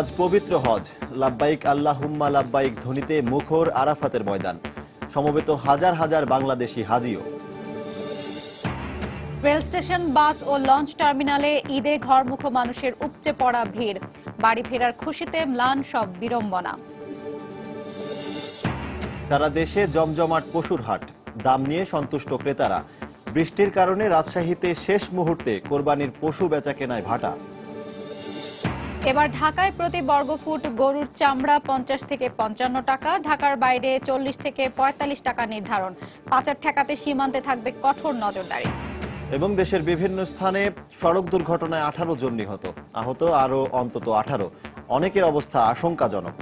আজ পবিত্র হজ, লাব্বাইক আল্লাহুম্মা লাব্বাইক ধ্বনিতে মুখর আরাফাতের ময়দান। সমবেত হাজার হাজার বাংলাদেশি হাজিও। রেল স্টেশন, বাস ও লঞ্চ টার্মিনালে ঈদে ঘরমুখো মানুষের উপচে পড়া ভিড়। বাড়ি ফেরার খুশিতে ম্লান সব বিড়ম্বনা। সারা দেশে জমজমাট পশুর হাট, দাম নিয়ে সন্তুষ্ট ক্রেতারা। বৃষ্টির কারণে রাজশাহীতে শেষ মুহূর্তে কোরবানির পশু বেচাকেনায় ভাটা। এবার ঢাকায় প্রতি বর্গফুট গরুর চামড়া 50 থেকে 55 টাকা, ঢাকার বাইরে 40 থেকে 45 টাকা নির্ধারণ। পাচার ঠেকাতে সীমান্তে থাকবে কঠোর নজরদারি। এবং দেশের বিভিন্ন স্থানে সড়ক দুর্ঘটনায় 18 জন নিহত, আহত আরও অন্তত 18। অনেকের অবস্থা আশঙ্কাজনক।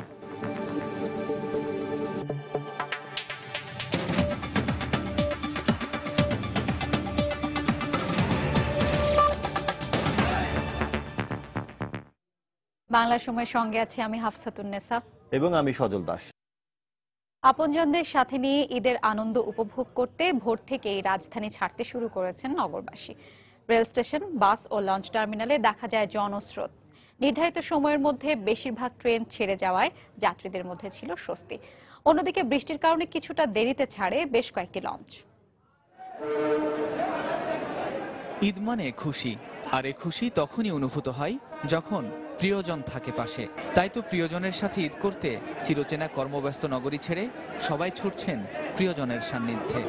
বাংলা সময়ের সঙ্গে আছি আমি হাফসাতুন্নেসা এবং আমি সজল দাস। আপনজনদের সাথে নিয়ে ঈদের আনন্দ উপভোগ করতে ভোর থেকেই রাজধানী ছাড়তে শুরু করেছেন নগরবাসী। রেল স্টেশন, বাস ও লঞ্চ টার্মিনালে দেখা যায় জনস্রোত। নির্ধারিত সময়ের মধ্যে বেশিরভাগ ট্রেন ছেড়ে যাওয়ায় যাত্রীদের মধ্যে ছিল স্বস্তি। অন্যদিকে বৃষ্টির কারণে কিছুটা দেরিতে ছাড়ে বেশ কয়েকটি লঞ্চ। ঈদ মানে খুশি, আর এ খুশি তখনই অনুভূত হয় যখন প্রিয়জন থাকে পাশে। তাই তো প্রিয়জনের সাথে ঈদ করতে চিরচেনা কর্মব্যস্ত নগরী ছেড়ে সবাই ছুটছেন প্রিয়জনের সান্নিধ্যে।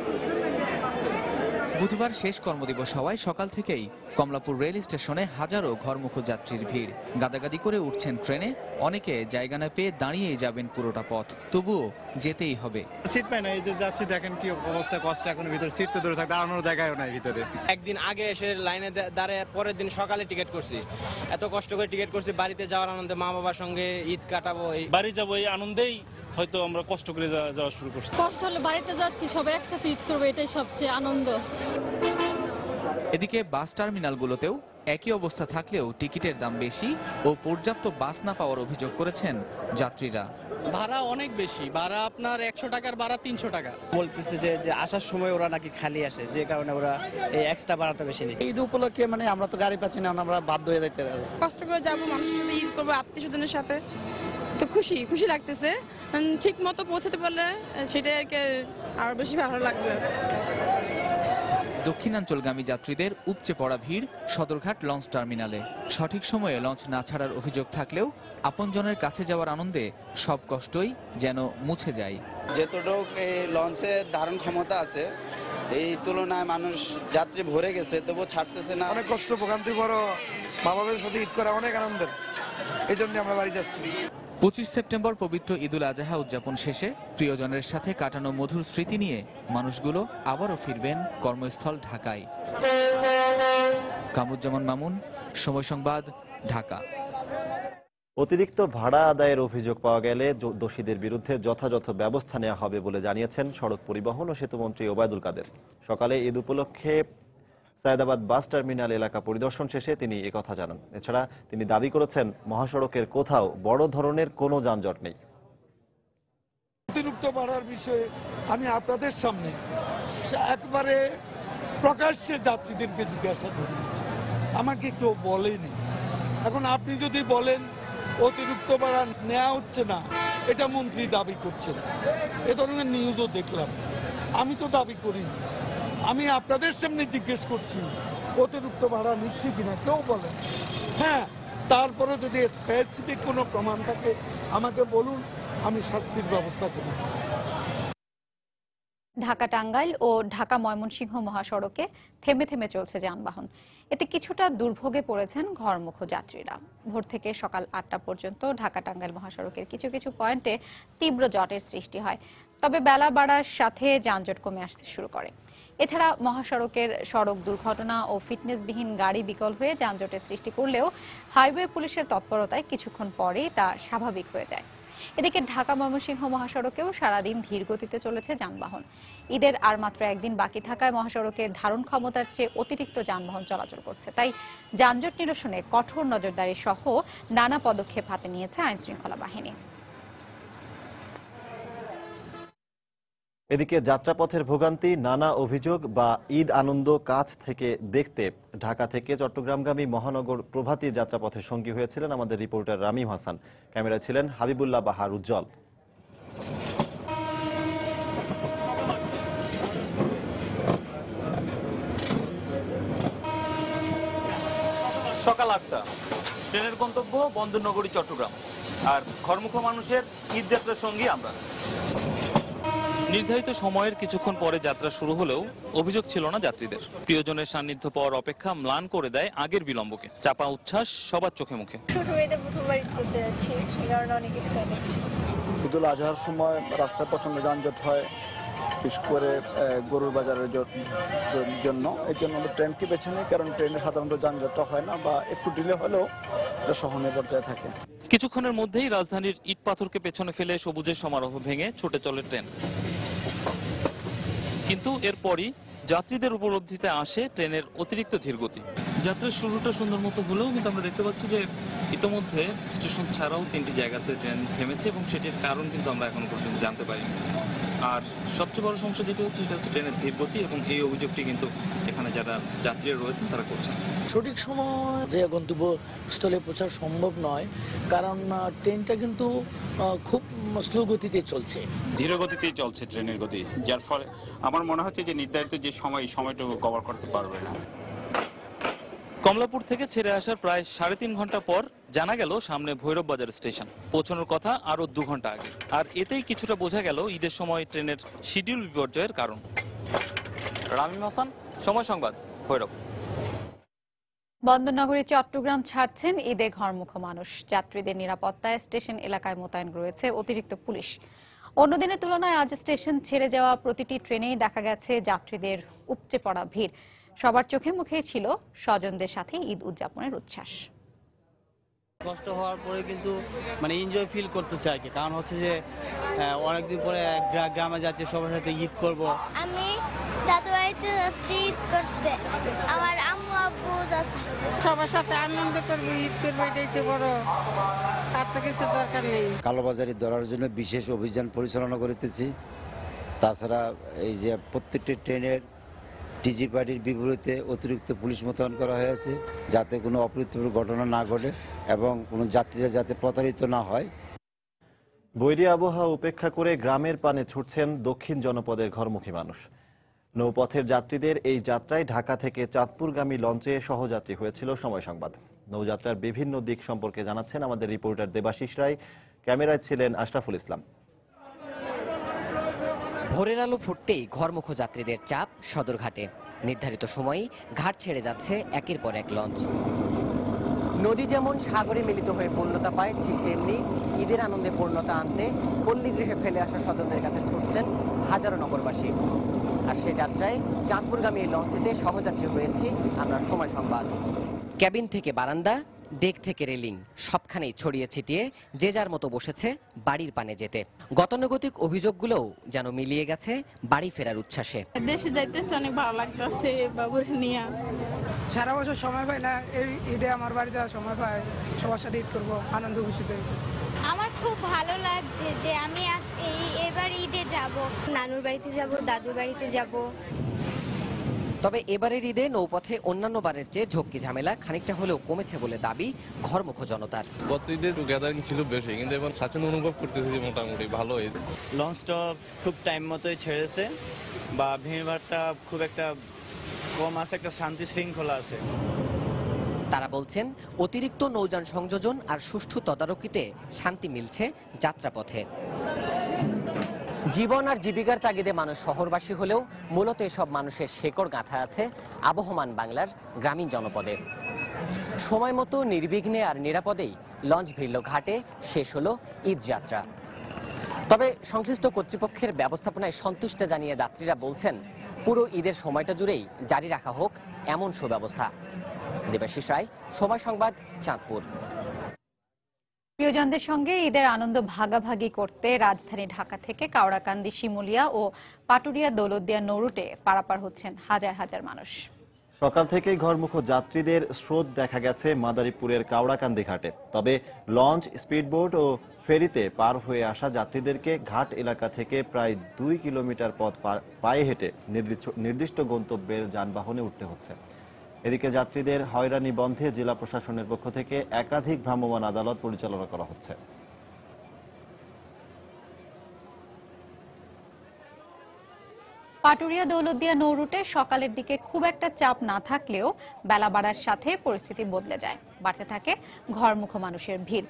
বুধবার শেষ কর্মদিবস হওয়ায় সকাল থেকেই কমলাপুর রেল স্টেশনে হাজারো ঘরমুখো যাত্রীর ভিড়। গাদাগাদি করে উঠছেন ট্রেনে, অনেকে জায়গা না পেয়ে দাঁড়িয়েই যাবেন পুরোটা পথ, তবুও যেতেই হবে। সিট পাই না, এই যে যাচ্ছি দেখেন কি অবস্থা, কষ্ট। এখন ভিতরে সিট তো দূরে থাকতে দাঁড়ানোর জায়গাও নাই ভিতরে। একদিন আগে এসে লাইনে দাঁড়িয়ে পরের দিন সকালে টিকিট করছি, এত কষ্ট করে টিকিট করছি। বাড়িতে যাওয়ার আনন্দে, মা বাবার সঙ্গে ঈদ কাটাবো, বাড়ি যাবো এই আনন্দেই হয়তো আমরা কষ্ট করে যাওয়া শুরু করছি। কষ্ট হলে বাড়িতে যাচ্ছি, সবাই একসাথে ঈদ করবো, এটাই সবচেয়ে আনন্দ। এদিকে বাস টার্মিনালগুলোতেও একই অবস্থা থাকলেও টিকিটের দাম বেশি ও পর্যাপ্ত বাস না পাওয়ার অভিযোগ করেছেন যাত্রীরা। ভাড়া অনেক বেশি, ভাড়া আপনার 100 টাকার ভাড়া 300 টাকা বলতেছে যে আসার সময় ওরা নাকি খালি আসে, যে কারণে ওরা এই এক্সট্রা ভাড়াটা বেশি নিচ্ছে। ঈদ উপলক্ষে আমরা তো গাড়ি পাচ্ছি না, আমরা বাধ্য হয়ে যেতে হবে। কষ্ট করে যাবো, মানুষের সাথে ঈদ করবো, আত্মীয় স্বজনের সাথে, তো খুশি লাগতেছে। ঠিক মতো পৌঁছাতে পারলে সেটাই আর কি আরো বেশি ভালো লাগবে। দক্ষিণাঞ্চলগামী যাত্রীদের উপচে পড়া ভিড় সদরঘাট লঞ্চ টার্মিনালে। সঠিক সময়ে লঞ্চ না ছাড়ার অভিযোগ থাকলেও আপনজনের কাছে যাওয়ার আনন্দে সব কষ্টই যেন মুছে যায়। যতটুক এই লঞ্চে ধারণ ক্ষমতা আছে এই তুলনায় মানুষ যাত্রী ভরে গেছে, তবুও ছাড়তেছে না। অনেক কষ্ট, ভোগান্তি বড়। মা বাবার সাথে ঈদ করা অনেক আনন্দের, এই জন্য আমরা বাড়ি যাচ্ছি। 25 সেপ্টেম্বর পবিত্র ঈদুল আজহা উদযাপন শেষে প্রিয়জনের সাথে কাটানো মধুর স্মৃতি নিয়ে মানুষগুলো আবারও ফিরবেন কর্মস্থল ঢাকায়। কামরুজ্জামান মামুন, সময় সংবাদ, ঢাকা। অতিরিক্ত ভাড়া আদায়ের অভিযোগ পাওয়া গেলে দোষীদের বিরুদ্ধে যথাযথ ব্যবস্থা নেওয়া হবে বলে জানিয়েছেন সড়ক পরিবহন ও সেতুমন্ত্রী ওবায়দুল কাদের। সকালে ঈদ উপলক্ষে সায়েদাবাদ বাস টার্মিনাল এলাকা পরিদর্শন শেষে তিনি একথা জানান। এছাড়া তিনি দাবি করেছেন মহাসড়কের কোথাও বড় ধরনের কোনো যানজট নেই। অতিরিক্ত ভাড়ার বিষয়ে আমি আপনাদের সামনে একবারে প্রকাশ্যে যাত্রীদেরকে জিজ্ঞাসা করি, আমাকে কেউ বলেনি। এখন আপনি যদি বলেন অতিরিক্ত ভাড়া নেওয়া হচ্ছে না, এটা মন্ত্রী দাবি করছেন, এ ধরনের নিউজও দেখলাম। আমি তো দাবি করিনি, আমি আপনাদের সামনে জিজ্ঞেস করছি অতিরিক্ত ভাড়া নিচ্ছি কিনা, কেউ বলেন। হ্যাঁ, তারপরে যদি স্পেসিফিক কোনো প্রমাণ থাকে আমাকে বলুন, আমি শাস্তির ব্যবস্থা করব। ঢাকা টাঙ্গাইল ও ঢাকা ময়মনসিংহ মহাসড়কে থেমে থেমে চলছে যানবাহন। এতে কিছুটা দুর্ভোগে পড়েছেন ঘরমুখো যাত্রীরা। ভোর থেকে সকাল 8টা পর্যন্ত ঢাকা টাঙ্গাইল মহাসড়কের কিছু কিছু পয়েন্টে তীব্র জটের সৃষ্টি হয়, তবে বেলা বাড়ার সাথে যানজট কমে আসতে শুরু করে। এছাড়া মহাসড়কের সড়ক দুর্ঘটনা ও ফিটনেসবিহীন গাড়ি বিকল হয়ে যানজটের সৃষ্টি করলেও হাইওয়ে পুলিশের তৎপরতায় কিছুক্ষণ পরেই তা স্বাভাবিক হয়ে যায়। এদিকে ঢাকা ময়মনসিংহ মহাসড়কেও সারাদিন ধীর গতিতে চলেছে যানবাহন। ঈদের আর মাত্র একদিন বাকি থাকায় মহাসড়কে ধারণ ক্ষমতার চেয়ে অতিরিক্ত যানবাহন চলাচল করছে। তাই যানজট নিরসনে কঠোর নজরদারি সহ নানা পদক্ষেপ হাতে নিয়েছে আইনশৃঙ্খলা বাহিনী। এদিকে যাত্রাপথের ভোগান্তি, নানা অভিযোগ বা ঈদ আনন্দ কাছ থেকে দেখতে ঢাকা থেকে চট্টগ্রামগামী মহানগর প্রভাতী যাত্রাপথের সঙ্গী হয়েছিলেন আমাদের রিপোর্টার রামিম হাসান। ক্যামেরায় ছিলেন হাবিবুল্লাহ বাহার উজ্জ্বল। সকাল ৮টা, ট্রেনের গন্তব্য বন্দরনগরী চট্টগ্রাম, আর ঘরমুখ মানুষের ঈদ যাত্রার সঙ্গী আমরা। নির্ধারিত সময়ের কিছুক্ষণ পরে যাত্রা শুরু হলেও অভিযোগ ছিল না যাত্রীদের। প্রিয়জনের সান্নিধ্য পাওয়ার অপেক্ষা ম্লান করে দেয় আগের বিলম্বকে। চাপা উচ্ছ্বাস সবার চোখে মুখে। প্রথমবার ঈদ করতে যাচ্ছি, সেই কারণে অনেক এক্সাইটেড। ঈদুল আজহার সময় রাস্তায় প্রচন্ড যানজট হয়, বিশেষ করে গরুর বাজারের জন্য। এই জন্য আমরা ট্রেনকে বেছে নিই, কারণ ট্রেনে সাধারণত যানজটটা হয় না বা একটু ডিলে হলেও এটা সহনীয় পর্যায়ে থাকে। কিছুক্ষণের মধ্যেই রাজধানীর ইট পাথরকে পেছনে ফেলে সবুজের সমারোহ ভেঙে ছুটে চলে ট্রেন। কিন্তু এরপরই যাত্রীদের উপলব্ধিতে আসে ট্রেনের অতিরিক্ত ধীরগতি। যাত্রার শুরুটা সুন্দর মতো হলেও কিন্তু আমরা দেখতে পাচ্ছি যে ইতোমধ্যে স্টেশন ছাড়াও 3টি জায়গাতে ট্রেন থেমেছে এবং সেটির কারণ কিন্তু আমরা এখনো পর্যন্ত জানতে পারিনি। আর সবচেয়ে বড় সমস্যা যেটি হচ্ছে সেটা হচ্ছে ট্রেনের ধীরগতি, এবং এই অভিযোগটি কিন্তু এখানে যারা যাত্রীরা রয়েছেন তারা করছেন। সঠিক সময় যে গন্তব্যস্থলে পৌঁছা সম্ভব নয়, কারণ ট্রেনটা কিন্তু খুব স্লো গতিতে চলছে, ধীর গতিতেই চলছে ট্রেনের গতি, যার ফলে আমার মনে হচ্ছে যে নির্ধারিত যে সময়টুকু কভার করতে পারবে না। কমলাপুর থেকে ছেড়ে আসার প্রায় 3.5 ঘন্টা পর জানা গেল সামনে ভৈরব বাজার স্টেশন। পৌঁছানোর কথা আরো 2 ঘন্টা আগে। আর এতেই কিছুটা বোঝা গেল ঈদের সময় ট্রেনের শিডিউল বিপর্যয়ের কারণ। রামিম হাসান, সময় সংবাদ, ভৈরব। বন্দরনগরী চট্টগ্রাম ছাড়ছেন ঈদে ঘরমুখ মানুষ। যাত্রীদের নিরাপত্তায় স্টেশন এলাকায় মোতায়েন রয়েছে অতিরিক্ত পুলিশ। অন্য দিনের তুলনায় আজ স্টেশন ছেড়ে যাওয়া প্রতিটি ট্রেনেই দেখা গেছে যাত্রীদের উপচে পড়া ভিড়। সবার চোখে মুখেই ছিল স্বজনদের সাথে ঈদ উদযাপনের উচ্ছ্বাস। কষ্ট হওয়ার পরে কিন্তু এনজয় ফিল করতেছে আর কি, কারণ হচ্ছে যে অনেকদিন পরে গ্রামে যাচ্ছি, সবার সাথে ঈদ করব। আমি দাদু বাড়িতে যাচ্ছি ঈদ করতে, আমার আম্মু আব্বু যাচ্ছে। সবার সাথে আনন্দ করবো, ঈদ করবো, এটাই তো বড়, আর তো কিছু দরকার নেই। কালোবাজারি ধরার জন্য বিশেষ অভিযান পরিচালনা করিতেছি। তাছাড়া এই যে প্রত্যেকটি ট্রেনের টিজি পার্টির বিপরীতে অতিরিক্ত পুলিশ মোতায়েন করা হয়েছে, যাতে কোনো অপ্রীতিকর ঘটনা না ঘটে এবং কোনো যাত্রীরা যাতে প্রতারিত না হয়। বৈরী আবহাওয়া উপেক্ষা করে গ্রামের পানে ছুটছেন দক্ষিণ জনপদের ঘরমুখী মানুষ। নৌপথের যাত্রীদের এই যাত্রায় ঢাকা থেকে চাঁদপুরগামী লঞ্চে সহযাত্রী হয়েছিল সময় সংবাদ। নৌযাত্রার বিভিন্ন দিক সম্পর্কে জানাচ্ছেন আমাদের রিপোর্টার দেবাশিস রায়। ক্যামেরায় ছিলেন আশরাফুল ইসলাম। ভোরের আলো ফুটতেই ঘরমুখ যাত্রীদের চাপ সদরঘাটে। নির্ধারিত সময়ে ঘাট ছেড়ে যাচ্ছে একের পর এক লঞ্চ। নদী যেমন সাগরে মিলিত হয়ে পূর্ণতা পায়, ঠিক তেমনি ঈদের আনন্দে পূর্ণতা আনতে পল্লীগৃহে ফেলে আসা স্বজনদের কাছে ছুটছেন হাজারো নগরবাসী। আর সে যাত্রায় চাঁদপুরগামী এই লঞ্চটিতে সহযাত্রী হয়েছি আমরা সময় সংবাদ। ক্যাবিন থেকে বারান্দা, ডেক থেকে রেলিং, সবখানেই ছড়িয়ে ছিটিয়ে যে যার মতো বসেছে বাড়ির পানে যেতে। গতানুগতিক অভিযোগগুলোও যেন মিলিয়ে গেছে বাড়ি ফেরার উচ্ছ্বাসে। দেশে যাইতেছে, অনেক ভালো লাগতেছে বাবুর নিয়ে। সারা বছর সময় পাই না, এই ঈদে আমার বাড়িতে সময় পাই, সবার সাথে ঈদ করবো আনন্দ খুশিতে। আমার খুব ভালো লাগছে যে আমি এবার ঈদে যাব, নানুর বাড়িতে যাব, দাদুর বাড়িতে যাব। তবে এবারের ঈদে নৌপথে অন্যান্য বারের চেয়ে ঝক্কি ঝামেলা খানিকটা হলেও কমেছে বলে দাবি ঘরমুখ জনতার। গত ঈদে গ্যাদারিং ছিল বেশি, কিন্তু এখন স্বাচ্ছন্দ্য অনুভব করতেছি মোটামুটি ভালো ঈদ। লঞ্চটা খুব টাইম মতোই ছেড়েছে, বা ভিড়ভাড়টা খুব একটা কম আছে, একটা শান্তি শৃঙ্খলা আছে। তারা বলছেন অতিরিক্ত নৌযান সংযোজন আর সুষ্ঠু তদারকিতে শান্তি মিলছে যাত্রাপথে। জীবন আর জীবিকার তাগিদে মানুষ শহরবাসী হলেও মূলত এসব মানুষের শেকড় গাঁথা আছে আবহমান বাংলার গ্রামীণ জনপদে। সময় মতো নির্বিঘ্নে আর নিরাপদেই লঞ্চ ভিড়ল ঘাটে, শেষ হলো ঈদ যাত্রা। তবে সংশ্লিষ্ট কর্তৃপক্ষের ব্যবস্থাপনায় সন্তুষ্ট জানিয়ে যাত্রীরা বলছেন পুরো ঈদের সময়টা জুড়েই জারি রাখা হোক এমন সুব্যবস্থা। দেবাশিস রায়, সময় সংবাদ, চাঁদপুর। প্রিয়জনদের সঙ্গে ঈদের আনন্দ ভাগাভাগি করতে রাজধানী ঢাকা থেকে কাওড়াকান্দি, শিমুলিয়া ও পাটুরিয়া দৌলতদিয়া নৌরুটে পারাপার হচ্ছেন হাজার হাজার মানুষ। সকাল থেকেই ঘরমুখো যাত্রীদের স্রোত দেখা গেছে মাদারীপুরের কাওড়াকান্দি ঘাটে। তবে লঞ্চ, স্পিডবোট ও ফেরিতে পার হয়ে আসা যাত্রীদেরকে ঘাট এলাকা থেকে প্রায় 2 কিলোমিটার পথ পায়ে হেঁটে নির্দিষ্ট গন্তব্যের যানবাহনে উঠতে হচ্ছে। এদিকে যাত্রীদের হয়রানি বন্ধে জেলা প্রশাসনের পক্ষ থেকে একাধিক ভ্রাম্যমাণ আদালত পরিচালনা করা হচ্ছে। পাটুরিয়া দৌলতদিয়া নৌরুটে সকালের দিকে খুব একটা চাপ না থাকলেও বেলা বাড়ার সাথে পরিস্থিতি বদলে যায়, বাড়তে থাকে ঘরমুখো মানুষের ভিড়।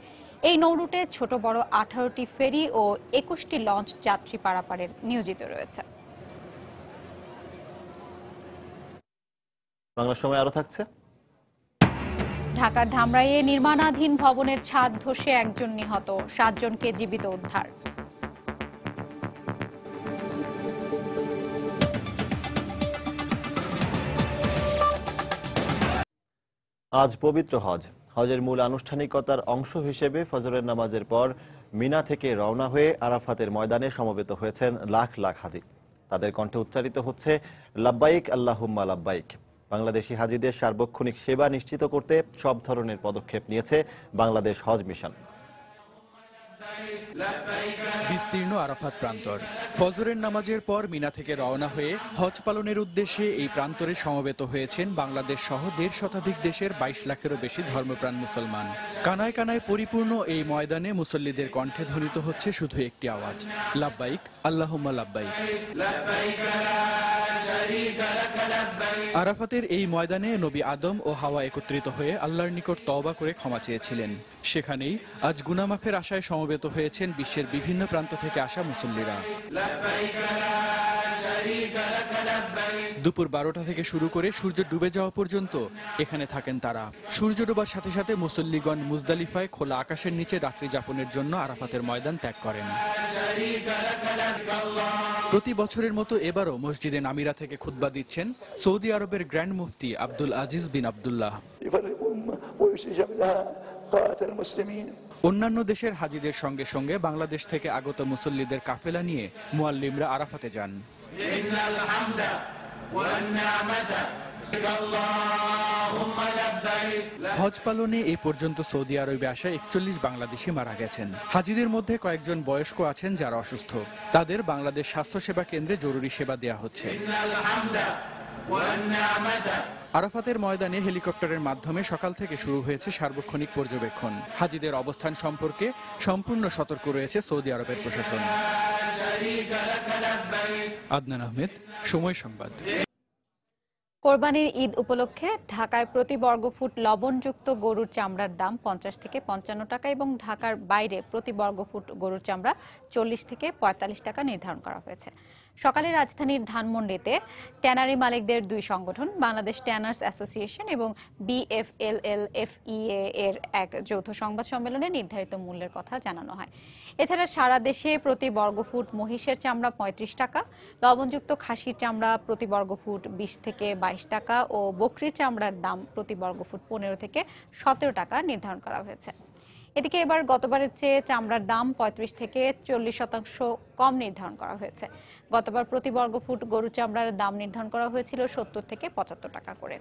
এই নৌরুটে ছোট বড় 18টি ফেরি ও 21টি লঞ্চ যাত্রী পারাপারের নিয়োজিত রয়েছে। বাংলা সময় আরো থাকছে। ঢাকার ধামরাইয়ে নির্মাণাধীন ভবনের ছাদ ধসে একজন নিহত, 7 জনকে জীবিত উদ্ধার। আজ পবিত্র হজ। হজের মূল আনুষ্ঠানিকতার অংশ হিসেবে ফজরের নামাজের পর মিনা থেকে রওনা হয়ে আরাফাতের ময়দানে সমবেত হয়েছেন লাখ লাখ হাজি। তাদের কণ্ঠে উচ্চারিত হচ্ছে লাব্বাইক আল্লাহুম্মা লাব্বাইক। বাংলাদেশি হাজিদের সার্বক্ষণিক সেবা নিশ্চিত করতে সব ধরনের পদক্ষেপ নিয়েছে বাংলাদেশ হজ মিশন। বিস্তীর্ণ আরাফাত প্রান্তর। ফজরের নামাজের পর মিনা থেকে রওনা হয়ে হজ পালনের উদ্দেশ্যে এই প্রান্তরে সমবেত হয়েছেন বাংলাদেশ সহ 1.5 শতাধিক দেশের 22 লাখেরও বেশি ধর্মপ্রাণ মুসলমান। কানায় কানায় পরিপূর্ণ এই ময়দানে মুসল্লিদের কণ্ঠে ধ্বনিত হচ্ছে শুধু একটি আওয়াজ, লাব্বাইক আল্লাহুম্মা লাব্বাইক। আরাফাতের এই ময়দানে নবী আদম ও হাওয়া একত্রিত হয়ে আল্লাহর নিকট তওবা করে ক্ষমা চেয়েছিলেন। সেখানেই আজ গুনাহ মাফের আশায় সমবেত হয়েছেন বিশ্বের বিভিন্ন প্রান্ত থেকে আসা মুসল্লিরা। দুপুর 12টা থেকে শুরু করে সূর্য ডুবে যাওয়া পর্যন্ত এখানে থাকেন তারা। সূর্য ডোবার সাথে সাথে মুসল্লিগণ মুজদালিফায় খোলা আকাশের নিচে রাত্রি যাপনের জন্য আরাফাতের ময়দান ত্যাগ করেন। প্রতি বছরের মতো এবারও মসজিদে নামিরা থেকে খুতবা দিচ্ছেন সৌদি আরবের গ্র্যান্ড মুফতি আব্দুল আজিজ বিন আব্দুল্লাহ। অন্যান্য দেশের হাজিদের সঙ্গে সঙ্গে বাংলাদেশ থেকে আগত মুসল্লিদের কাফেলা নিয়ে মুয়াল্লিমরা আরাফাতে যান। হজ পালনে এই পর্যন্ত সৌদি আরবে আসা 41 বাংলাদেশি মারা গেছেন। হাজিদের মধ্যে কয়েকজন বয়স্ক আছেন যারা অসুস্থ। তাদের বাংলাদেশ স্বাস্থ্যসেবা কেন্দ্রে জরুরি সেবা দেওয়া হচ্ছে। আরাফাতের ময়দানে হেলিকপ্টারের মাধ্যমে সকাল থেকে শুরু হয়েছে সার্বক্ষণিক পর্যবেক্ষণ। হাজিদের অবস্থান সম্পর্কে সম্পূর্ণ সতর্ক রয়েছে সৌদি আরবের প্রশাসন। আদনান আহমেদ, সময় সংবাদ। কোরবানির ঈদ উপলক্ষে ঢাকায় প্রতি বর্গফুট লবণযুক্ত গরুর চামড়ার দাম 50 থেকে 55 টাকা এবং ঢাকার বাইরে প্রতি বর্গফুট গরুর চামড়া 40 থেকে 45 টাকা নির্ধারণ করা হয়েছে। সকালে রাজধানীর ধানমন্ডিতে ট্যানারি মালিকদের 2 সংগঠন বাংলাদেশ ট্যানার্স অ্যাসোসিয়েশন এবং BFLLFEA এর এক যৌথ সংবাদ সম্মেলনে নির্ধারিত মূল্যের কথা জানানো হয়। এছাড়া সারা দেশে প্রতি বর্গফুট মহিষের চামড়া 35 টাকা, লবণযুক্ত খাসির চামড়া প্রতি বর্গফুট 20 থেকে 22 টাকা ও বকরির চামড়ার দাম প্রতি বর্গফুট 15 থেকে 17 টাকা নির্ধারণ করা হয়েছে। এদিকে এবার গতবারের চেয়ে চামড়ার দাম 35 থেকে 40% কম নির্ধারণ করা হয়েছে। গতবার প্রতি বর্গফুট গরু চামড়ার দাম নির্ধারণ করা হয়েছিল 70 থেকে 75 টাকা করে।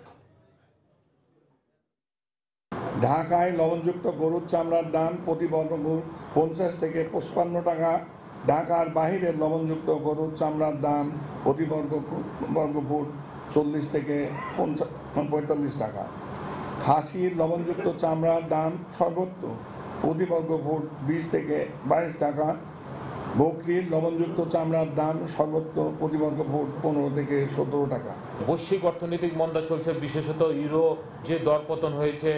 ঢাকায় লবণযুক্ত গরুর চামড়ার দাম প্রতি বর্গফুট 50 থেকে 55 টাকা। ঢাকার বাহিরের লবণযুক্ত গরুর চামড়ার দাম প্রতি বর্গফুট 40 থেকে 45 টাকা। খাসির লবণযুক্ত চামড়ার দাম সর্বোচ্চ প্রতি বর্গফুট 20 থেকে 22 টাকা। বকরির লবণযুক্ত চামড়ার দাম সর্বোচ্চ প্রতি বর্গফুট 15 থেকে 17 টাকা। বৈশ্বিক অর্থনৈতিক মন্দা চলছে, বিশেষত ইউরো যে দরপতন হয়েছে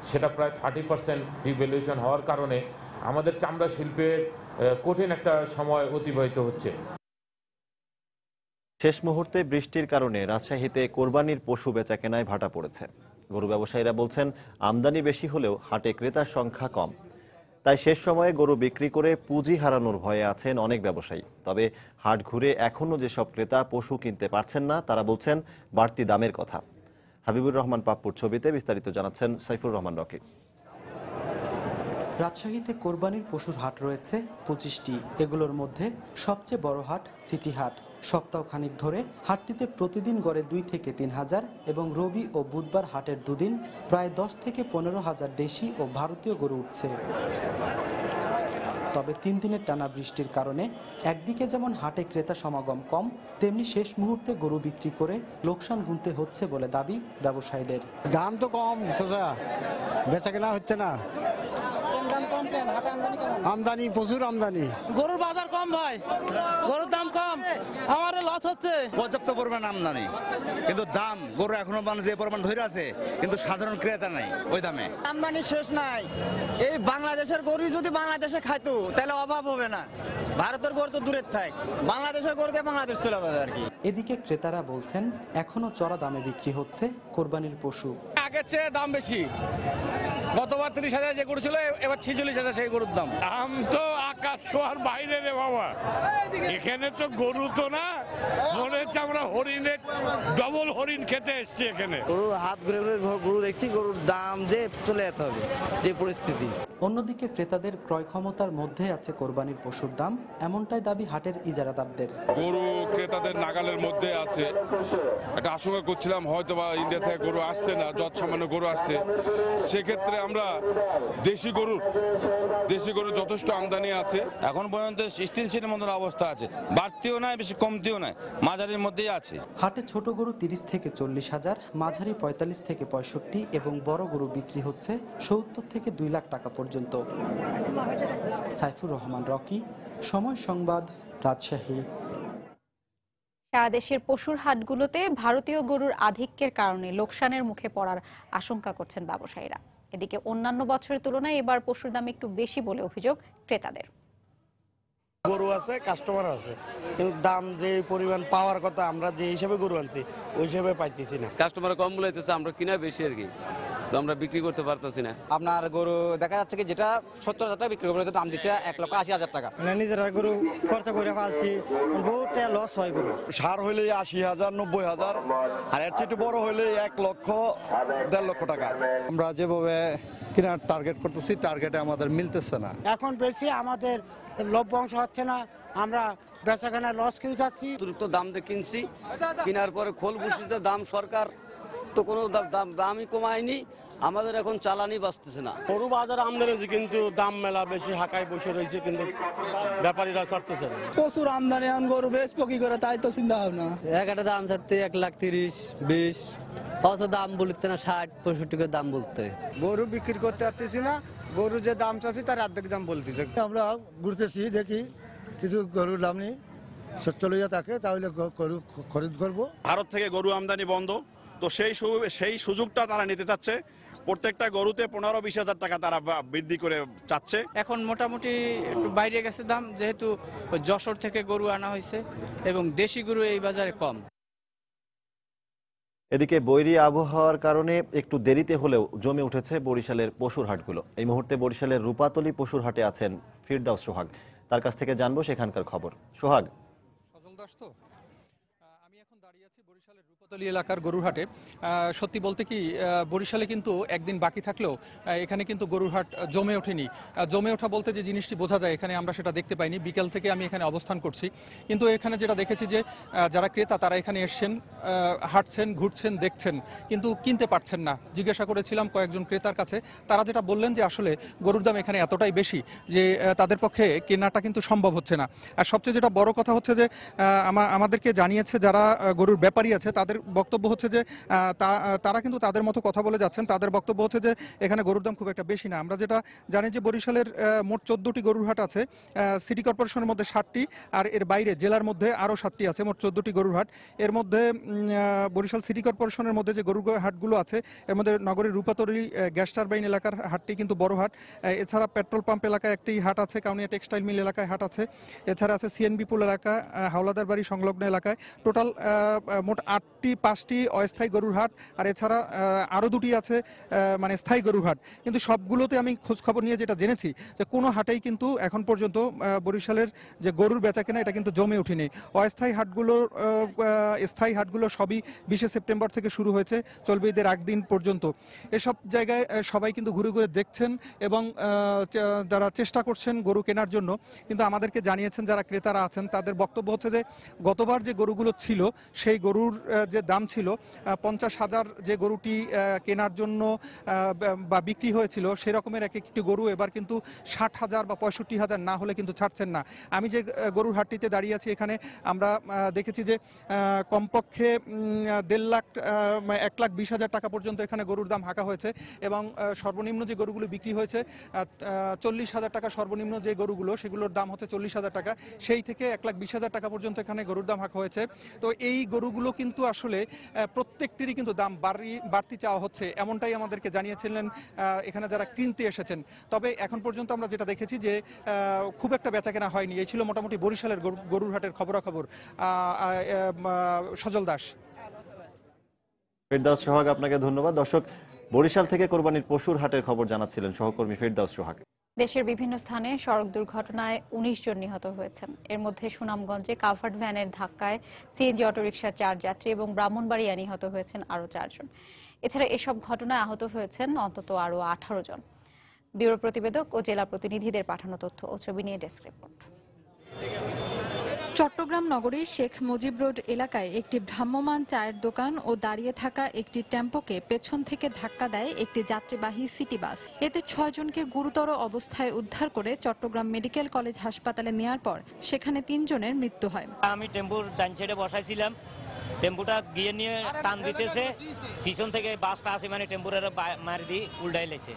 সেটা প্রায় 30% ডিভ্যালুয়েশন হওয়ার কারণে আমাদের চামড়া শিল্পের কঠিন একটা সময় অতিবাহিত হচ্ছে। শেষ মুহূর্তে বৃষ্টির কারণে রাজশাহীতে কোরবানির পশু বেচাকেনায় ভাটা পড়েছে। গরু ব্যবসায়ীরা বলছেন আমদানি বেশি হলেও হাটে ক্রেতার সংখ্যা কম। তাই শেষ সময়ে গরু বিক্রি করে পুঁজি হারানোর ভয়ে আছেন অনেক ব্যবসায়ী। তবে হাট ঘুরে এখনও যেসব ক্রেতা পশু কিনতে পারছেন না তারা বলছেন বাড়তি দামের কথা। হাবিবুর রহমান পাপ্পুর ছবিতে বিস্তারিত জানাচ্ছেন সাইফুর রহমান রকি। রাজশাহীতে কোরবানির পশুর হাট রয়েছে 25টি। এগুলোর মধ্যে সবচেয়ে বড় হাট সিটি হাট। সপ্তাহখানিক ধরে হাটটিতে প্রতিদিন গড়ে 2 থেকে 3 হাজার এবং রবি ও বুধবার হাটের দুদিন প্রায় 10 থেকে 15 হাজার দেশি ও ভারতীয় গরু উঠছে। তবে 3 দিনের টানা বৃষ্টির কারণে একদিকে যেমন হাটে ক্রেতা সমাগম কম, তেমনি শেষ মুহূর্তে গরু বিক্রি করে লোকসান গুনতে হচ্ছে বলে দাবি ব্যবসায়ীদের। দাম তো কম, বেচা কেনা হচ্ছে না। আমদানি প্রচুর আমদানি, গরুর বাজার কম ভাই, গরুর দাম কম, আমার লস হচ্ছে। পর্যাপ্ত পরিমাণ আমদানি, কিন্তু দাম গরু এখনো মানুষ যে পরিমাণ ধরে আছে, কিন্তু সাধারণ ক্রেতা নাই ওই দামে। আমদানি শেষ নাই। এই বাংলাদেশের গরু যদি বাংলাদেশে খাইতো তাহলে অভাব হবে না। ভারতের গরু তো দূরের থাক, বাংলাদেশের গরু দিয়ে বাংলাদেশ চলে যাবে আর কি। এদিকে ক্রেতারা বলছেন এখনো চড়া দামে বিক্রি হচ্ছে কোরবানির পশু। আগের চেয়ে দাম বেশি, গতবার 30,000 যে গরু ছিল এবার 46,000 সেই গরুর দাম। দাম তো আকাশ ছোঁয়ার বাইরে রে বাবা, এখানে তো গরু তো না, মনে হচ্ছে আমরা হরিণের ডবল হরিণ খেতে এসছি এখানে। গরু হাত ঘুরে ঘুরে গরু দেখছি, গরুর দাম যে চলে যেতে হবে যে পরিস্থিতি। অন্যদিকে ক্রেতাদের ক্রয় ক্ষমতার মধ্যে আছে কোরবানির পশুর দাম, এমনটাই দাবি হাটের ইজারাদারদের। গরু ক্রেতাদের নাগালের মধ্যে আছে, একটা আশঙ্কা করছিলাম হয়তো বা ইন্ডিয়া থেকে গরু আসছে না, যৎসামান্য গরু আসছে। সেক্ষেত্রে আমরা দেশি গরু যথেষ্ট আমদানি আছে। এখন পর্যন্ত স্থিতিশীলের মতন অবস্থা আছে, বাড়তিও নাই বেশি কমতিও নাই, মাঝারির মধ্যেই আছে। হাটে ছোট গরু 30 থেকে 40 হাজার, মাঝারি 45 থেকে 65 এবং বড় গরু বিক্রি হচ্ছে 70 থেকে 2 লাখ টাকা পর্যন্ত। সাইফুর রহমান রকি, সময় সংবাদ, রাজশাহী। সারা দেশের পশুর হাটগুলোতে ভারতীয় গরুর আধিক্যের কারণে লোকসানের মুখে পড়ার আশঙ্কা করছেন ব্যবসায়ীরা। এদিকে অন্যান্য বছরের তুলনায় এবার পশুর দাম একটু বেশি বলে অভিযোগ ক্রেতাদের। গরু আছে, কাস্টমার আছে, কিন্তু দাম যে পরিমাণ পাওয়ার কথা আমরা যে হিসাবে গরু আনছি ওই হিসাবে পাইতেছি না। কাস্টমার কম বলাইতেছে, আমরা কিনা বেশি আর কি, তো আমরা বিক্রি করতে পারতেছি না। আপনার গরু দেখা যাচ্ছে কি যেটা 70,000 টাকা বিক্রি করবে, দাম দিচ্ছে 1,80,000 টাকা। নিজেরা গরু খরচা করে পালছি, বহুটা লস হয়। গরু সার হইলে 80,000 90,000, আর এর চেয়ে বড় হইলে 1,00,000 1,50,000 টাকা। আমরা যেভাবে কেনার টার্গেট করতেছি, টার্গেটে আমাদের মিলতেছে না। এখন বেশি আমাদের লভ্যাংশ হচ্ছে না, আমরা বেচাকেনা লস খেয়ে যাচ্ছি। অতিরিক্ত দাম দিয়ে কিনছি, কেনার পরে খোল বসেছে দাম, সরকার তো কোনো দামই কমায়নি, আমাদের এখন চালানি বাঁচতেছে না। গরু বাজার আমদানি হয়েছে কিন্তু দাম মেলা বেশি হাঁকায় বসে রয়েছে, কিন্তু ব্যাপারীরা ছাড়তেছে না। প্রচুর আমদানি, এখন গরু বেশ পকি করে, তাই তো চিন্তা ভাবনা। একটা দাম চাচ্ছে 1,30,20, অত দাম বলতে না 60-65 করে দাম বলতে। গরু বিক্রি করতে পারতেছি না, গরু যে দাম চাচ্ছি তার অর্ধেক দাম বলতেছে। আমরা ঘুরতেছি, দেখি কিছু গরুর দাম নেই, চলে থাকে, তাহলে গরু খরিদ করবো। ভারত থেকে গরু আমদানি বন্ধ, তো সেই সুযোগটা তারা নিতে চাচ্ছে। প্রত্যেকটা গরুতে 15-20 হাজার টাকা তারা বৃদ্ধি করে চাচ্ছে। এখন মোটামুটি একটু বাইরে গেছে দাম, যেহেতু যশোর থেকে গরু আনা হয়েছে এবং দেশি গরু এই বাজারে কম। এদিকে বৈরী আবহাওয়ার কারণে একটু দেরিতে হলেও জমে উঠেছে বরিশালের পশুর হাটগুলো। এই মুহূর্তে বরিশালের রূপাতলী পশুর হাটে আছেন ফিরদাউস সোহাগ, তার কাছ থেকে জানবো সেখানকার খবর। সোহাগ। রূপাতলী এলাকার গরুর হাটে সত্যি বলতে কি বরিশালে কিন্তু একদিন বাকি থাকলেও এখানে কিন্তু গরুর হাট জমে ওঠেনি। জমে ওঠা বলতে যে জিনিসটি বোঝা যায় এখানে আমরা সেটা দেখতে পাইনি। বিকেল থেকে আমি এখানে অবস্থান করছি, কিন্তু এখানে যেটা দেখেছি যে যারা ক্রেতা তারা এখানে এসছেন, হাঁটছেন, ঘুরছেন, দেখছেন, কিন্তু কিনতে পারছেন না। জিজ্ঞাসা করেছিলাম কয়েকজন ক্রেতার কাছে, তারা যেটা বললেন যে আসলে গরুর দাম এখানে এতটাই বেশি যে তাদের পক্ষে কেনাটা কিন্তু সম্ভব হচ্ছে না। আর সবচেয়ে যেটা বড় কথা হচ্ছে যে আমাদেরকে জানিয়েছে যারা গরুর ব্যাপারী আছে তাদের বক্তব্য হচ্ছে যে তারা কিন্তু তাদের মতো কথা বলে যাচ্ছেন। তাদের বক্তব্য হচ্ছে যে এখানে গরুর দাম খুব একটা বেশি না। আমরা যেটা জানি যে বরিশালের মোট 14টি গরুর হাট আছে, সিটি কর্পোরেশনের মধ্যে 7টি, আর এর বাইরে জেলার মধ্যে আরও 7টি আছে, মোট 14টি গরুর হাট। এর মধ্যে বরিশাল সিটি কর্পোরেশনের মধ্যে যে গরুর হাটগুলো আছে এর মধ্যে নগরীর রূপাতলী গ্যাস টারবাইন এলাকার হাটটি কিন্তু বড় হাট। এছাড়া পেট্রোল পাম্প এলাকায় একটি হাট আছে, কাউনিয়া টেক্সটাইল মিল এলাকায় হাট আছে। এছাড়া আছে সিএনবি পুল এলাকা, হাওলাদার বাড়ি সংলগ্ন এলাকায়। টোটাল মোট 5টি অস্থায়ী গরুর হাট, আর এছাড়া আরও 2টি আছে মানে স্থায়ী গরুর হাট। কিন্তু সবগুলোতে আমি খোঁজখবর নিয়ে যেটা জেনেছি যে কোনো হাটেই কিন্তু এখন পর্যন্ত বরিশালের যে গরুর বেচাকেনা এটা কিন্তু জমে ওঠেনি। অস্থায়ী হাটগুলোর স্থায়ী হাটগুলো সবই 20 সেপ্টেম্বর থেকে শুরু হয়েছে, চলবে ঈদের আগদিন পর্যন্ত। এসব জায়গায় সবাই কিন্তু ঘুরে ঘুরে দেখছেন এবং যারা চেষ্টা করছেন গরু কেনার জন্য, কিন্তু আমাদেরকে জানিয়েছেন যারা ক্রেতারা আছেন তাদের বক্তব্য হচ্ছে যে গতবার যে গরুগুলো ছিল সেই গরুর যে দাম ছিল 50,000 যে গরুটি কেনার জন্য বা বিক্রি হয়েছিল সেরকমের একটি গরু এবার কিন্তু 60,000 বা 65,000 না হলে কিন্তু ছাড়ছেন না। আমি যে গরুর হাটটিতে দাঁড়িয়ে আছি এখানে আমরা দেখেছি যে কমপক্ষে 1,20,000 টাকা পর্যন্ত এখানে গরুর দাম হাঁকা হয়েছে এবং সর্বনিম্ন যে গরুগুলো বিক্রি হয়েছে 40,000 টাকা, সর্বনিম্ন যে গরুগুলো সেগুলোর দাম হচ্ছে 40,000 টাকা, সেই থেকে 1,20,000 টাকা পর্যন্ত এখানে গরুর দাম হাঁকা হয়েছে। তো এই গরুগুলো কিন্তু আসলে প্রত্যেকটিরই কিন্তু দাম বাড়তি চাওয়া হচ্ছে, এমনটাই আমাদেরকে জানিয়েছিলেন এখানে যারা কিনতে এসেছেন। তবে এখন পর্যন্ত আমরা যেটা দেখেছি যে খুব একটা বেচাকেনা হয়নি। এই ছিল মোটামুটি বরিশালের গরুর হাটের খবরাখবর। সজল দাস। ফেরদাউস সোহাগ, আপনাকে ধন্যবাদ। দর্শক, বরিশাল থেকে কোরবানির পশুর হাটের খবর জানাচ্ছিলেন সহকর্মী ফেরদাউস সোহাগ। দেশের বিভিন্ন স্থানে সড়ক দুর্ঘটনায় 19 জন নিহত হয়েছেন। এর মধ্যে সুনামগঞ্জে কাভার্ড ভ্যানের ধাক্কায় সিএনজি অটোরিকশার 4 যাত্রী এবং ব্রাহ্মণবাড়িয়া নিহত হয়েছেন আরও 4 জন। এছাড়া এসব ঘটনায় আহত হয়েছেন অন্তত আরও 18 জন। ব্যুরো প্রতিবেদক ও জেলা প্রতিনিধিদের পাঠানো তথ্য ও ছবি নিয়ে ডেস্ক রিপোর্ট। চট্টগ্রাম নগরীর শেখ মুজিব রোড এলাকায় একটি ভ্রাম্যমাণ চায়ের দোকান ও দাঁড়িয়ে থাকা একটি টেম্পোকে পেছন থেকে ধাক্কা দেয় একটি যাত্রীবাহী সিটি বাস। এতে 6 জনকে গুরুতর অবস্থায় উদ্ধার করে চট্টগ্রাম মেডিকেল কলেজ হাসপাতালে নেওয়ার পর সেখানে 3 জনের মৃত্যু হয়। আমি টেম্পুর ডান সাইডে বসাইছিলাম, টেম্পুটা গিয়ে নিয়ে টান দিতেছে, পিছন থেকে বাসটা আসে মানে টেম্পুরের মারি দিয়ে উল্টাই লেছে।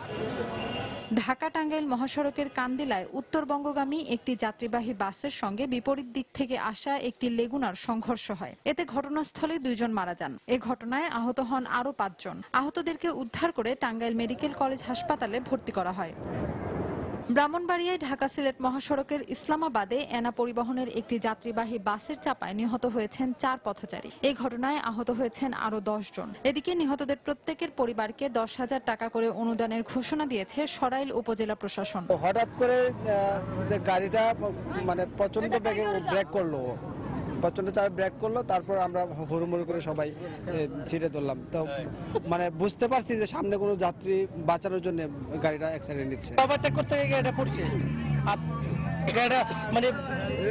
ঢাকা টাঙ্গাইল মহাসড়কের কান্দিলায় উত্তরবঙ্গগামী একটি যাত্রীবাহী বাসের সঙ্গে বিপরীত দিক থেকে আসা একটি লেগুনার সংঘর্ষ হয়। এতে ঘটনাস্থলে 2 জন মারা যান। এ ঘটনায় আহত হন আরও 5 জন। আহতদেরকে উদ্ধার করে টাঙ্গাইল মেডিকেল কলেজ হাসপাতালে ভর্তি করা হয়। ব্রাহ্মণবাড়িয়ায় ঢাকা সিলেট মহাসড়কের ইসলামাবাদে এনা পরিবহনের একটি যাত্রীবাহী বাসের চাপায় নিহত হয়েছেন 4 পথচারী। এই ঘটনায় আহত হয়েছেন আরও 10 জন। এদিকে নিহতদের প্রত্যেকের পরিবারকে 10,000 টাকা করে অনুদানের ঘোষণা দিয়েছে সরাইল উপজেলা প্রশাসন। হঠাৎ করে গাড়িটা মানে প্রচন্ড বেগে ব্রেক করলো, প্রচন্ড চাপে ব্রেক করলো, তারপর আমরা হুড়মুড় করে সবাই ছিঁড়ে ধরলাম। তো মানে বুঝতে পারছি যে সামনে কোনো যাত্রী বাঁচানোর জন্য গাড়িটা অ্যাক্সিডেন্ট নিচ্ছে। ওভারটেক করতে গিয়ে গাড়িটা পড়ছে, আর গাড়িটা মানে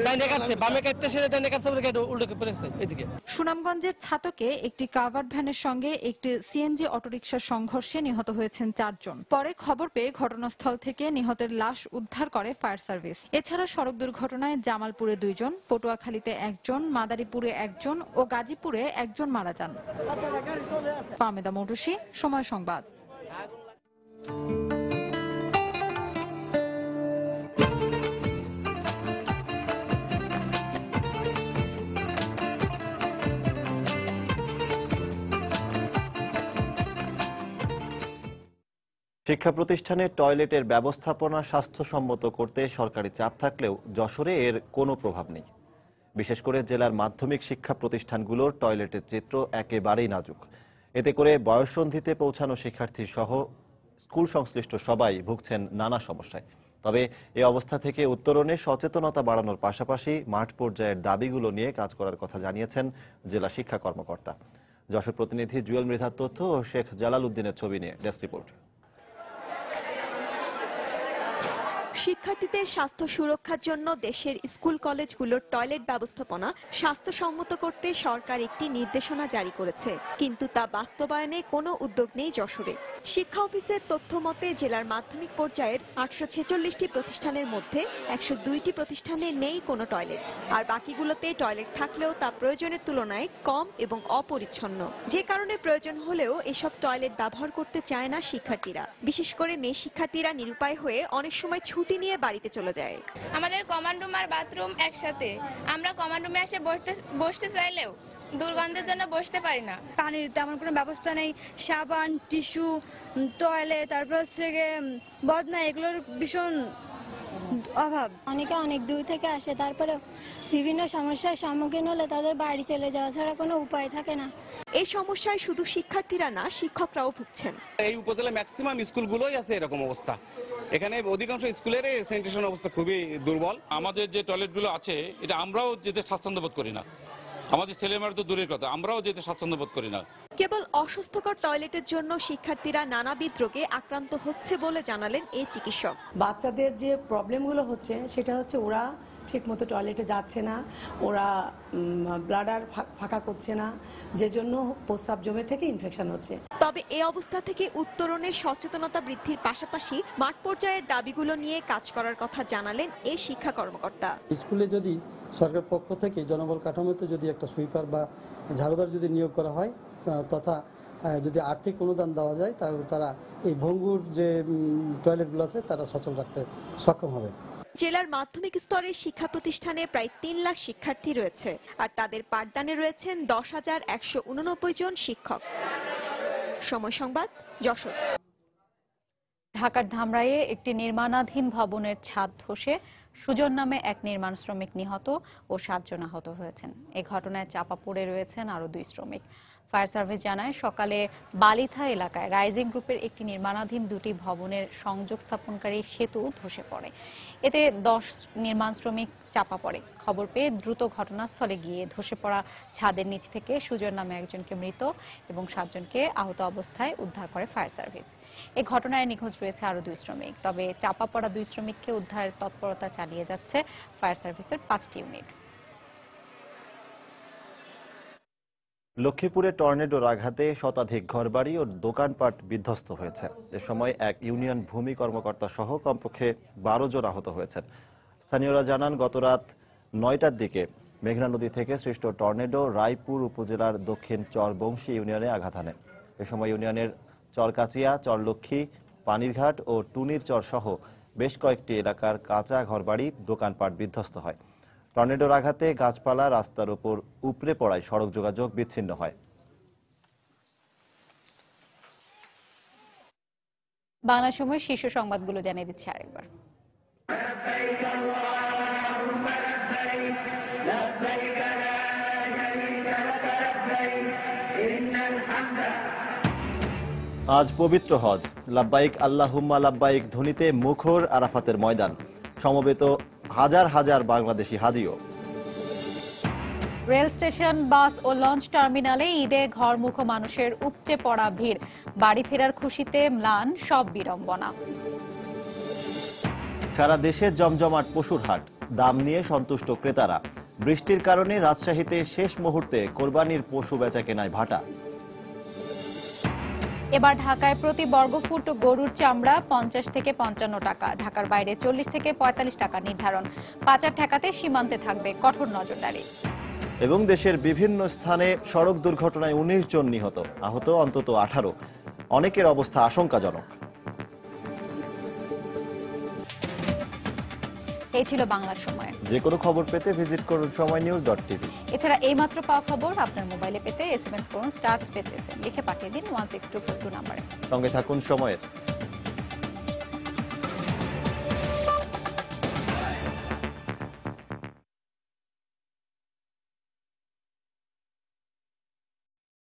ডাইনে কাটছে, বামে কাটতে সেটা ডাইনে কাটছে, গাড়িটা উল্টো পড়েছে এদিকে। সুনামগঞ্জের ছাতকে একটি কাভার্ড ভ্যানের সঙ্গে একটি সিএনজি অটোরিকশার সংঘর্ষে নিহত হয়েছেন 4 জন। পরে খবর পেয়ে ঘটনাস্থল থেকে নিহতের লাশ উদ্ধার করে ফায়ার সার্ভিস। এছাড়া সড়ক দুর্ঘটনায় জামালপুরে 2 জন, পটুয়াখালীতে 1 জন, মাদারীপুরে 1 জন ও গাজীপুরে 1 জন মারা যান। ফাহমিদা মৌটুসী, সময় সংবাদ। শিক্ষা প্রতিষ্ঠানে টয়লেটের ব্যবস্থাপনা স্বাস্থ্যসম্মত করতে সরকারি চাপ থাকলেও যশোরে এর কোনো প্রভাব নেই। বিশেষ করে জেলার মাধ্যমিক শিক্ষা প্রতিষ্ঠানগুলোর টয়লেটের চিত্র একেবারেই নাজুক। এতে করে বয়ঃসন্ধিতে পৌঁছানো শিক্ষার্থী সহ স্কুল সংশ্লিষ্ট সবাই ভুগছেন নানা সমস্যায়। তবে এই অবস্থা থেকে উত্তরণে সচেতনতা বাড়ানোর পাশাপাশি মাঠ পর্যায়ের দাবিগুলো নিয়ে কাজ করার কথা জানিয়েছেন জেলা শিক্ষা কর্মকর্তা। যশোর প্রতিনিধি জুয়েল মৃধার তথ্য ও শেখ জালাল উদ্দিনের ছবি নিয়ে ডেস্ক রিপোর্ট। শিক্ষার্থীদের স্বাস্থ্য সুরক্ষার জন্য দেশের স্কুল কলেজগুলোর টয়লেট ব্যবস্থাপনা স্বাস্থ্যসম্মত করতে সরকার একটি নির্দেশনা জারি করেছে, কিন্তু তা বাস্তবায়নে কোনো উদ্যোগ নেই যশোরে। শিক্ষা অফিসের তথ্য মতে জেলার মাধ্যমিক পর্যায়ের 846টি প্রতিষ্ঠানের মধ্যে 102টি প্রতিষ্ঠানে নেই কোনো টয়লেট, আর বাকিগুলোতে টয়লেট থাকলেও তা প্রয়োজনের তুলনায় কম এবং অপরিচ্ছন্ন, যে কারণে প্রয়োজন হলেও এসব টয়লেট ব্যবহার করতে চায় না শিক্ষার্থীরা। বিশেষ করে মেয়ে শিক্ষার্থীরা নিরুপায় হয়ে অনেক সময় ছুটি নিয়ে বাড়িতে চলে যায়। আমাদের কমান্ড রুম আর বাথরুম একসাথে, আমরা কমান্ড রুমে এসে বসতে চাইলেও দুর্গন্ধের জন্য বসতে পারি না। পানির তেমন কোনো ব্যবস্থা নেই, সাবান, টিস্যু, টয়লেট, তারপর হচ্ছে বদনা, এগুলোর ভীষণ অভাব। অনেকে অনেক দূর থেকে আসে, তারপরে বিভিন্ন সমস্যার সম্মুখীন হলে তাদের বাড়ি চলে যাওয়া ছাড়া কোনো উপায় থাকে না। এই সমস্যায় শুধু শিক্ষার্থীরা না, শিক্ষকরাও ভুগছেন। এই উপজেলার ম্যাক্সিমাম স্কুলগুলোই আছে এরকম অবস্থা। এখানে অধিকাংশ স্কুলের স্যানিটেশন অবস্থা খুবই দুর্বল। আমাদের যে টয়লেটগুলো আছে এটা আমরাও যেতে স্বাচ্ছন্দ্য বোধ করি না, আমাদের ছেলেমেয়েরা তো দূরের কথা, আমরাও যেতে স্বাচ্ছন্দ্য বোধ করি না। কেবল অস্বাস্থ্যকর টয়লেটের জন্য শিক্ষার্থীরা নানাবিধ রোগে আক্রান্ত হচ্ছে বলে জানালেন এই চিকিৎসক। বাচ্চাদের যে প্রবলেমগুলো হচ্ছে সেটা হচ্ছে ওরা ঠিকমতো টয়লেটে যাচ্ছে না, ওরা ব্লাডার ফাঁকা করছে না, যে জন্য প্রস্রাব জমে থেকে ইনফেকশন হচ্ছে। তবে এই অবস্থা থেকে উত্তরণে সচেতনতা বৃদ্ধির পাশাপাশি মাঠ পর্যায়ের দাবিগুলো নিয়ে কাজ করার কথা জানালেন এই শিক্ষা কর্মকর্তা। স্কুলে যদি সরকার পক্ষ থেকে জনবল কাঠামোতে যদি একটা সুইপার বা ঝাড়ুদার যদি নিয়োগ করা হয় তথা যদি আর্থিক অনুদান দেওয়া যায় তাহলে তারা এই ভঙ্গুর যে টয়লেটগুলো আছে তারা সচল রাখতে সক্ষম হবে। জেলার মাধ্যমিক স্তরের শিক্ষা প্রতিষ্ঠানে প্রায় ৩ লাখ শিক্ষার্থী রয়েছে, আর তাদের পাঠদানে রয়েছেন ১০,১৮৯ জন শিক্ষক। সময় সংবাদ, যশোর। ঢাকার ধামরাইয়ে একটি নির্মাণাধীন ভবনের ছাদ ধসে সুজন নামে এক নির্মাণ শ্রমিক নিহত ও ৭ জন আহত হয়েছেন। এ ঘটনায় চাপা পড়ে রয়েছেন আরো ২ শ্রমিক। ফায়ার সার্ভিস জানায় সকালে বালিথা এলাকায় রাইজিং গ্রুপের একটি নির্মাণাধীন ২টি ভবনের সংযোগ স্থাপনকারী সেতু ধসে পড়ে। এতে ১০ নির্মাণ শ্রমিক চাপা পড়ে। খবর পেয়ে দ্রুত ঘটনাস্থলে গিয়ে ধসে পড়া ছাদের নিচ থেকে সুজন নামে একজনকে মৃত এবং ৭ জনকে আহত অবস্থায় উদ্ধার করে ফায়ার সার্ভিস। এই ঘটনায় নিখোঁজ রয়েছে আরো ২ শ্রমিক। তবে চাপা পড়া ২ শ্রমিককে উদ্ধারের তৎপরতা চালিয়ে যাচ্ছে ফায়ার সার্ভিসের ৫টি ইউনিট। লক্ষ্মীপুরে টর্নেডোর আঘাতে শতাধিক ঘরবাড়ি ও দোকানপাট বিধ্বস্ত হয়েছে। এ সময় এক ইউনিয়ন ভূমি কর্মকর্তা সহ কমপক্ষে ১২ জন আহত হয়েছেন। স্থানীয়রা জানান গতরাত ৯টার দিকে মেঘনা নদী থেকে সৃষ্ট টর্নেডো রায়পুর উপজেলার দক্ষিণ চরবংশী ইউনিয়নে আঘাত হানে। এ সময় ইউনিয়নের চরকাচিয়া, চরলক্ষ্মী, পানিরঘাট ও টুনির চর সহ বেশ কয়েকটি এলাকার কাঁচা ঘরবাড়ি, দোকানপাট বিধ্বস্ত হয়। টর্নেডোর আঘাতে গাছপালা রাস্তার উপর উপড়ে পড়ায় সড়ক যোগাযোগ বিচ্ছিন্ন হয়। বাংলা সময় শীর্ষ সংবাদগুলো জানিয়ে দিচ্ছে আরেকবার। আজ পবিত্র হজ, লাব্বাইক আল্লাহুম্মা লাব্বাইক ধ্বনিতে মুখর আরাফাতের ময়দান। সমবেত হাজার হাজার বাংলাদেশি হাজিও। রেল স্টেশন, বাস ও লঞ্চ টার্মিনালে ঈদে ঘরমুখ মানুষের উপচে পড়া ভিড়। বাড়ি ফেরার খুশিতে ম্লান সব বিড়ম্বনা। সারা দেশে জমজমাট পশুর হাট, দাম নিয়ে সন্তুষ্ট ক্রেতারা। বৃষ্টির কারণে রাজশাহীতে শেষ মুহূর্তে কোরবানির পশু বেচা কেনায় ভাটা। এবার ঢাকায় প্রতি বর্গফুট গরুর চামড়া ৫০ থেকে ৫৫ টাকা, ঢাকার বাইরে ৪০ থেকে ৪৫ টাকা নির্ধারণ। পাচার ঠেকাতে সীমান্তে থাকবে কঠোর নজরদারি। এবং দেশের বিভিন্ন স্থানে সড়ক দুর্ঘটনায় ১৯ জন নিহত, আহত অন্তত ১৮। অনেকের অবস্থা আশঙ্কাজনক। এই ছিল বাংলার সময়। যে কোনো খবর পেতে ভিজিট করুন সময়নিউজ.tv। এছাড়া এই মাত্র পাওয়া খবর আপনার মোবাইলে পেতে SMS করুন *SPACE লিখে পাঠিয়ে দিন 16242 নম্বরে। সঙ্গে থাকুন সময়ের।